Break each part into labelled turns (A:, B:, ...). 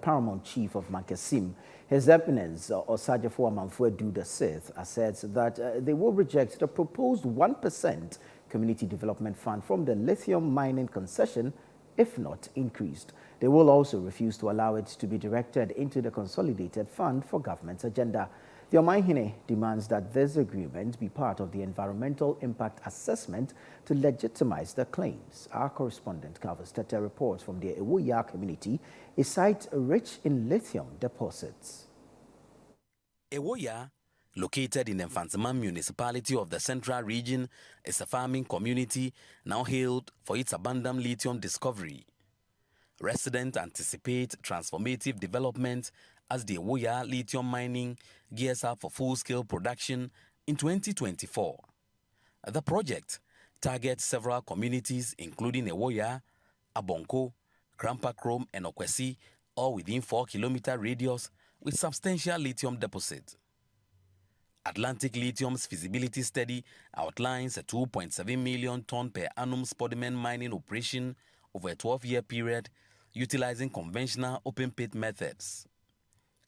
A: paramount chief of Mankessim, His Eminence Osajefo Amanfuedu VI, asserts that they will reject the proposed 1% community development fund from the lithium mining concession if not increased. They will also refuse to allow it to be directed into the consolidated fund for government's agenda. The Omanhene demands that this agreement be part of the environmental impact assessment to legitimize the claims. Our correspondent covers Tete reports from the Ewoya community, a site rich in lithium deposits.
B: Ewoya, located in the Mfantsima municipality of the Central Region, is a farming community now hailed for its abundant lithium discovery. Residents anticipate transformative development as the Ewoya lithium mining gears up for full-scale production in 2024. The project targets several communities including Ewoya, Abonko, Krampakrom and Okwesi, all within 4-kilometer radius with substantial lithium deposit. Atlantic Lithium's feasibility study outlines a 2.7 million ton per annum spodumene mining operation over a 12-year period utilizing conventional open-pit methods.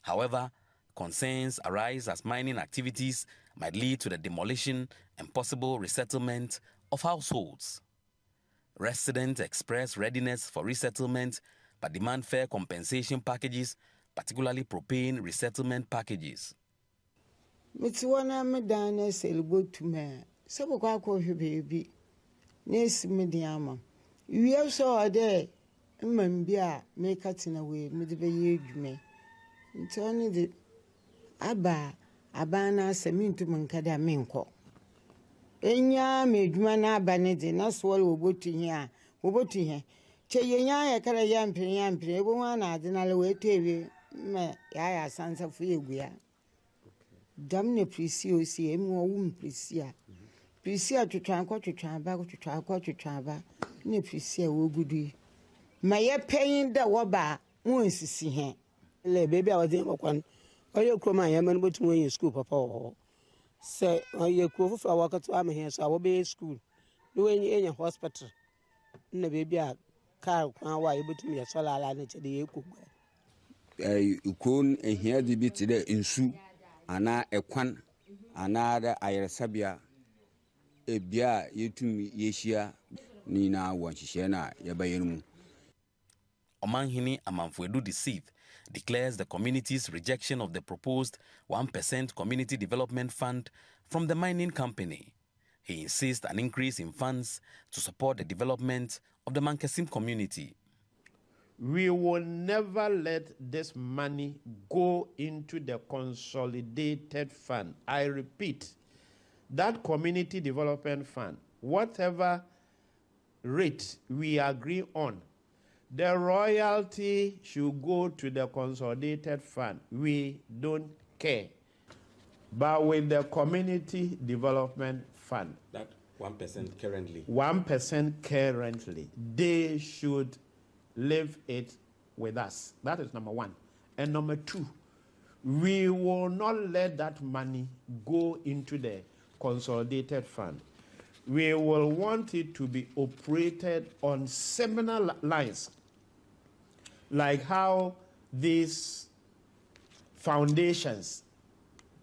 B: However, concerns arise as mining activities might lead to the demolition and possible resettlement of households. Residents express readiness for resettlement but demand fair compensation packages, particularly propane resettlement packages.
C: Mitiwana medana selbo to me. Saboko baby. Nes mediama. We also are there. Mbia make it in a way, midway me. It's only the abana semintu mankada minko. Enya medumana banede na swallow woboti here. Cheyenya kara yampre, everyone adinal way to me yaya sansa fuya. Damne prisio si emu prisia. Prisia to tranco to traba, ne prisia wo goody. My paying the waba, once see him. Le baby, I was in one. Oh, you come, I am able to win your school, papa. Say, oh, you go for a walk to am here, so I will be in school. Doing in your hospital. No baby, I can't why able to me a solar line to the eco.
D: You couldn't hear the bit today in Sue, Anna a quan, another Ira Sabia, a beer, you to me, Yesia, Nina, one Shishena, Yabayum.
B: Omanhene Amanfuedu VI declares the community's rejection of the proposed 1% community development fund from the mining company. He insists an increase in funds to support the development of the Mankessim community.
E: We will never let this money go into the consolidated fund. I repeat, that community development fund, whatever rate we agree on, the royalty should go to the consolidated fund. We don't care. But with the community development fund,
B: that 1% currently.
E: 1% currently, they should leave it with us. That is number one. And number two, we will not let that money go into the consolidated fund. We will want it to be operated on similar lines, like how these foundations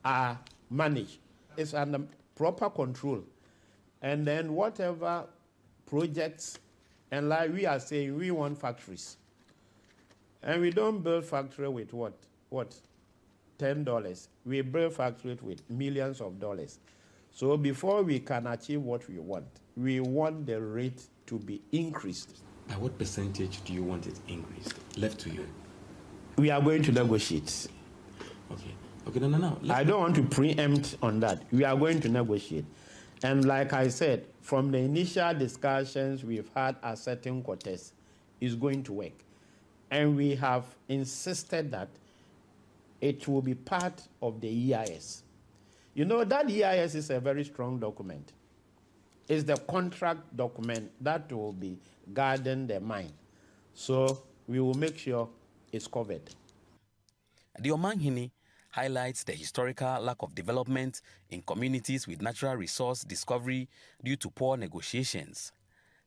E: are managed. It's under proper control. And then whatever projects, and like we are saying, we want factories. And we don't build factory with what? $10. We build factories with millions of dollars. So before we can achieve what we want the rate to be increased.
B: By what percentage do you want it increased? Left to you.
E: We are going to negotiate.
B: Okay, no.
E: I don't want to preempt on that. We are going to negotiate. And like I said, from the initial discussions we've had at certain quarters, it's going to work. And we have insisted that it will be part of the EIS. You know, that EIS is a very strong document. It's the contract document that will be guarding the mine. So we will make sure it's covered.
B: The Omanhene highlights the historical lack of development in communities with natural resource discovery due to poor negotiations.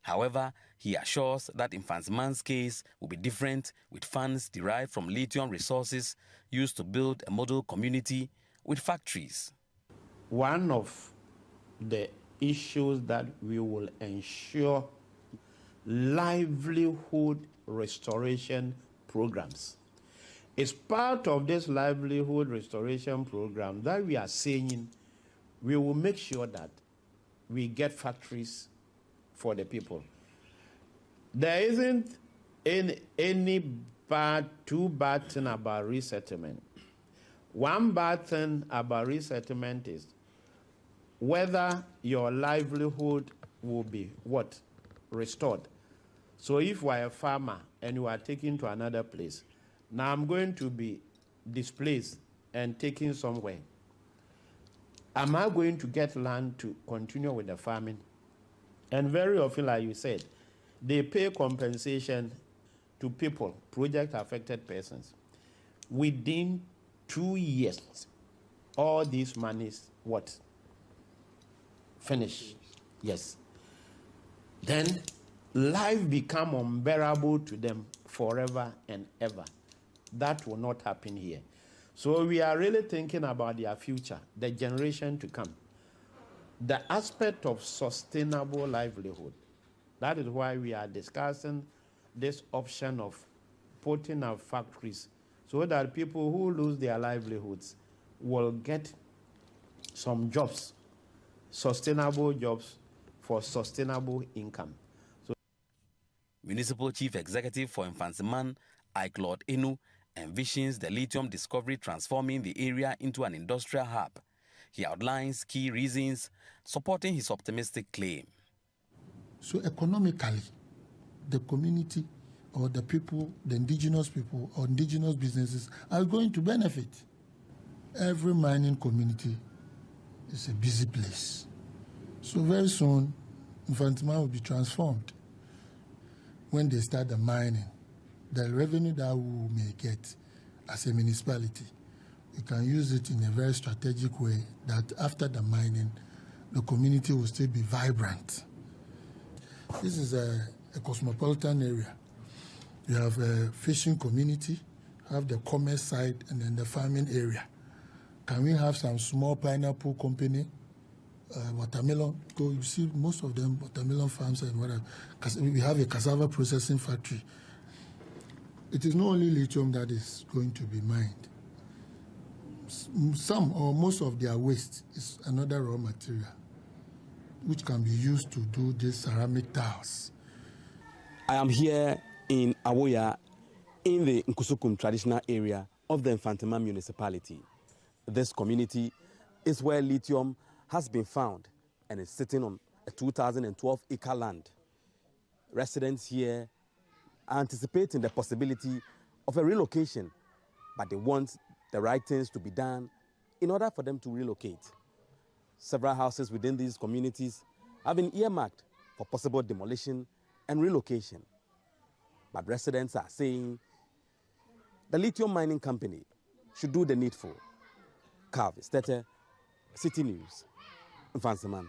B: However, he assures that Mfantsiman's case will be different, with funds derived from lithium resources used to build a model community with factories.
E: One of the issues that we will ensure livelihood restoration programs. It's part of this livelihood restoration program that we are saying we will make sure that we get factories for the people. There isn't any too bad thing about resettlement. One bad thing about resettlement is whether your livelihood will be what? Restored. So if you are a farmer and you are taken to another place, now I'm going to be displaced and taken somewhere. Am I going to get land to continue with the farming? And very often, like you said, they pay compensation to people, project-affected persons. Within 2 years, all these monies, what? Finish. Yes. Then life become unbearable to them forever and ever. That will not happen here. So we are really thinking about their future, the generation to come. The aspect of sustainable livelihood. That is why we are discussing this option of putting up factories so that people who lose their livelihoods will get some jobs, sustainable jobs for sustainable income.
B: Municipal Chief Executive for Mfantsiman, Ike Inu, envisions the lithium discovery transforming the area into an industrial hub. He outlines key reasons supporting his optimistic claim.
F: So economically, the community or the people, the indigenous people or indigenous businesses are going to benefit. Every mining community is a busy place. So very soon, Mfantsiman will be transformed. When they start the mining, the revenue that we may get as a municipality, we can use it in a very strategic way that after the mining, the community will still be vibrant. This is a cosmopolitan area. You have a fishing community, have the commerce side, and then the farming area. Can we have some small pineapple company, watermelon? Go, you see most of them watermelon farms and whatever. We have a cassava processing factory. It is not only lithium that is going to be mined. Some or most of their waste is another raw material, which can be used to do these ceramic tiles.
G: I am here in Awoya, in the Nkusukum traditional area of the Mfantsiman municipality. This community is where lithium has been found and is sitting on a 2012-acre land. Residents here are anticipating the possibility of a relocation, but they want the right things to be done in order for them to relocate. Several houses within these communities have been earmarked for possible demolition and relocation. But residents are saying the lithium mining company should do the needful. Calvis Tete, Citi News, Mfantsiman.